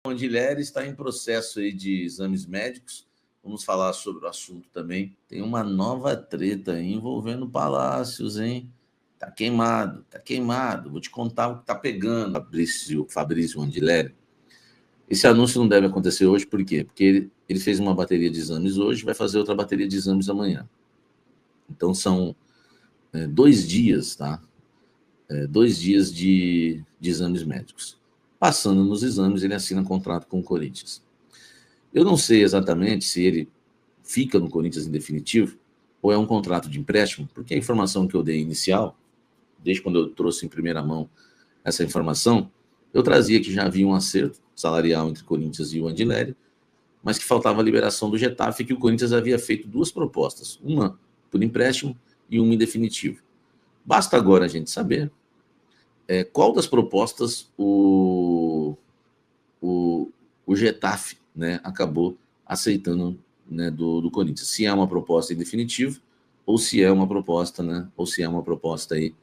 O Andileri está em processo aí de exames médicos. Vamos falar sobre o assunto também. Tem uma nova treta envolvendo Palácios, hein? Tá queimado, tá queimado. Vou te contar o que tá pegando, Fabrício Andileri. Esse anúncio não deve acontecer hoje, por quê? Porque ele fez uma bateria de exames hoje, vai fazer outra bateria de exames amanhã. Então são 2 dias, tá? 2 dias de exames médicos. Passando nos exames, ele assina contrato com o Corinthians. Eu não sei exatamente se ele fica no Corinthians em definitivo ou é um contrato de empréstimo, porque a informação que eu dei inicial, desde quando eu trouxe em primeira mão essa informação, eu trazia que já havia um acerto salarial entre o Corinthians e o Andileri, mas que faltava a liberação do Getafe, que o Corinthians havia feito 2 propostas, uma por empréstimo e uma em definitivo. Basta agora a gente saber qual das propostas o Getafe, né, acabou aceitando, né, do Corinthians. Se é uma proposta em definitivo ou se é uma proposta, né, ou se é uma proposta aí,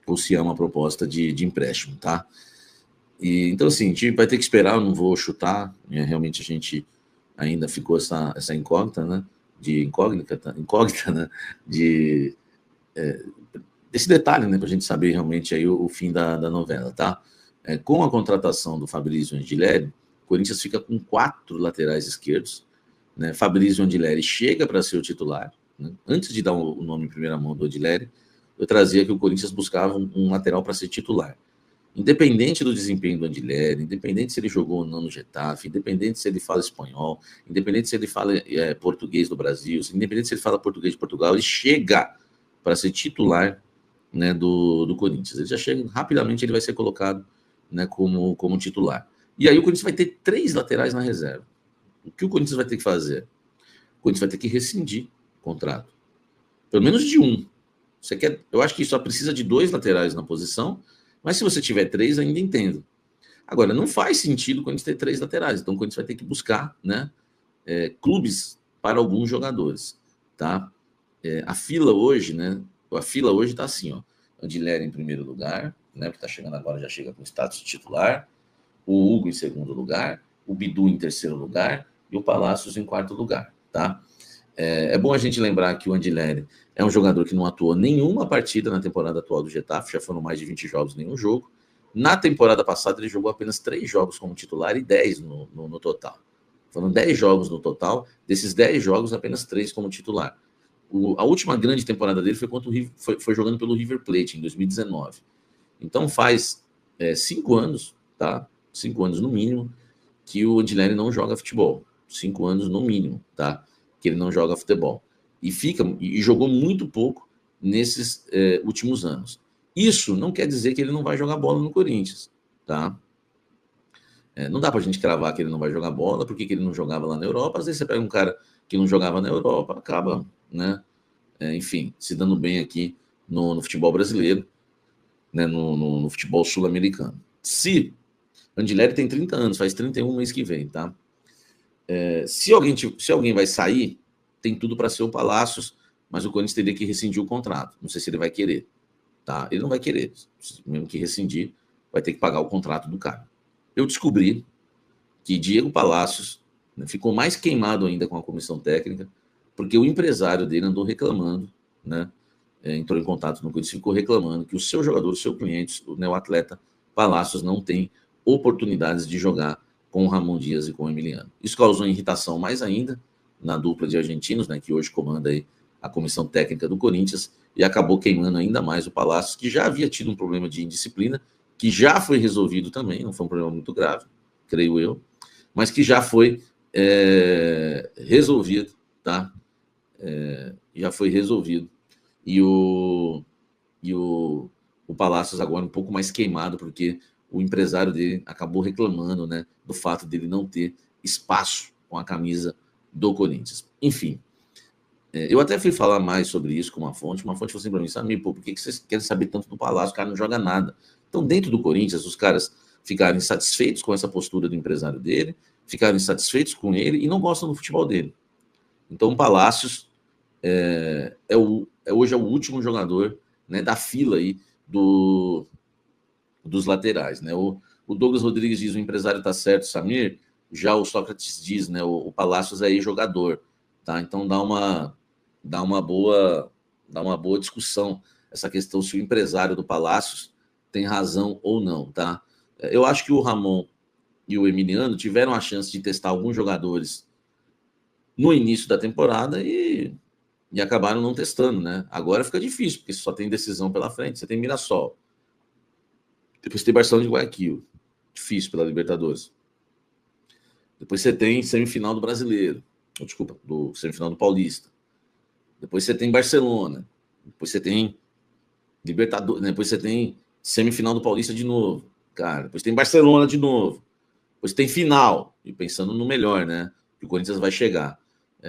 ou se é uma proposta de empréstimo, tá? E, então, assim, a gente vai ter que esperar, eu não vou chutar, né, realmente a gente ainda ficou essa incógnita, né, incógnita, né, desse detalhe, né, para a gente saber realmente aí o fim da novela, tá? Com a contratação do Fabrício Andileri, o Corinthians fica com 4 laterais esquerdos, né? Fabrício Andileri chega para ser o titular, né? Antes de dar o nome em primeira mão do Andileri, eu trazia que o Corinthians buscava um lateral para ser titular. Independente do desempenho do Andileri, independente se ele jogou ou não no Getafe, independente se ele fala espanhol, independente se ele fala português do Brasil, independente se ele fala português de Portugal, ele chega para ser titular, né, do Corinthians. Ele já chega, rapidamente ele vai ser colocado, né, como titular. E aí o Corinthians vai ter 3 laterais na reserva. O que o Corinthians vai ter que fazer? O Corinthians vai ter que rescindir o contrato. Pelo menos de um. Eu acho que só precisa de 2 laterais na posição, mas se você tiver 3, ainda entendo. Agora, não faz sentido o Corinthians ter 3 laterais, então o Corinthians vai ter que buscar, né, clubes para alguns jogadores, tá? A fila hoje está assim, ó. Andileri em primeiro lugar, né, que está chegando agora, já chega com status de titular, o Hugo em segundo lugar, o Bidu em terceiro lugar e o Palácios em quarto lugar, tá? É bom a gente lembrar que o Andileri é um jogador que não atuou nenhuma partida na temporada atual do Getafe, já foram mais de 20 jogos, nenhum jogo. Na temporada passada, ele jogou apenas 3 jogos como titular e 10 no total. Foram 10 jogos no total, desses 10 jogos, apenas 3 como titular. A última grande temporada dele foi jogando pelo River Plate, em 2019. Então faz 5 anos, tá? 5 anos no mínimo, que o Andileri não joga futebol. 5 anos no mínimo, tá? Que ele não joga futebol. E jogou muito pouco nesses últimos anos. Isso não quer dizer que ele não vai jogar bola no Corinthians, tá? Não dá pra gente cravar que ele não vai jogar bola, porque ele não jogava lá na Europa. Às vezes você pega um cara que não jogava na Europa, acaba, né, enfim, se dando bem aqui no futebol brasileiro, né, no futebol sul-americano. Se Andileri tem 30 anos, faz 31 mês que vem, tá? Se alguém vai sair, tem tudo para ser o Palácios, mas o Corinthians teria que rescindir o contrato. Não sei se ele vai querer, tá? Ele não vai querer. Mesmo que rescindir, vai ter que pagar o contrato do cara. Eu descobri que Diego Palácios, né, ficou mais queimado ainda com a comissão técnica, porque o empresário dele andou reclamando, né? Entrou em contato no Corinthians, ficou reclamando que o seu jogador, o seu cliente, né, o atleta Palácios, não tem oportunidades de jogar com o Ramon Dias e com o Emiliano. Isso causou irritação mais ainda na dupla de argentinos, né, que hoje comanda aí a comissão técnica do Corinthians, e acabou queimando ainda mais o Palácios, que já havia tido um problema de indisciplina, que já foi resolvido também, não foi um problema muito grave, creio eu, mas que já foi resolvido, tá? Já foi resolvido. E o Palácios agora um pouco mais queimado, porque o empresário dele acabou reclamando, né, do fato dele não ter espaço com a camisa do Corinthians. Enfim, eu até fui falar mais sobre isso com uma fonte falou assim para mim, Samir, por que vocês querem saber tanto do Palácio? O cara não joga nada. Então, dentro do Corinthians, os caras ficaram insatisfeitos com essa postura do empresário dele, ficaram insatisfeitos com ele e não gostam do futebol dele. Então, o Palácios hoje é o último jogador, né, da fila aí dos laterais, né? O O Douglas Rodrigues diz, o empresário está certo, Samir. Já o Sócrates diz, né, o Palácios é jogador, tá? Então dá uma boa discussão essa questão se o empresário do Palácios tem razão ou não, tá? Eu acho que o Ramon e o Emiliano tiveram a chance de testar alguns jogadores no início da temporada e acabaram não testando, né? Agora fica difícil, porque só tem decisão pela frente. Você tem Mirassol, depois tem Barcelona de Guayaquil, difícil pela Libertadores. Depois você tem semifinal do Brasileiro, desculpa, do semifinal do Paulista. Depois você tem Barcelona, depois você tem Libertadores, depois você tem semifinal do Paulista de novo, cara. Depois tem Barcelona de novo. Depois tem final, e pensando no melhor, né? Que o Corinthians vai chegar.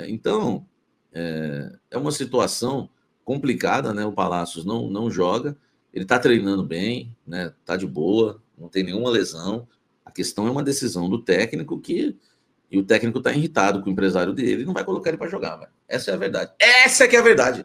Então, é uma situação complicada, né? O Palácios não joga, ele está treinando bem, né? Tá de boa, não tem nenhuma lesão. A questão é uma decisão do técnico e o técnico está irritado com o empresário dele e não vai colocar ele para jogar, velho. Essa é a verdade. Essa é que é a verdade.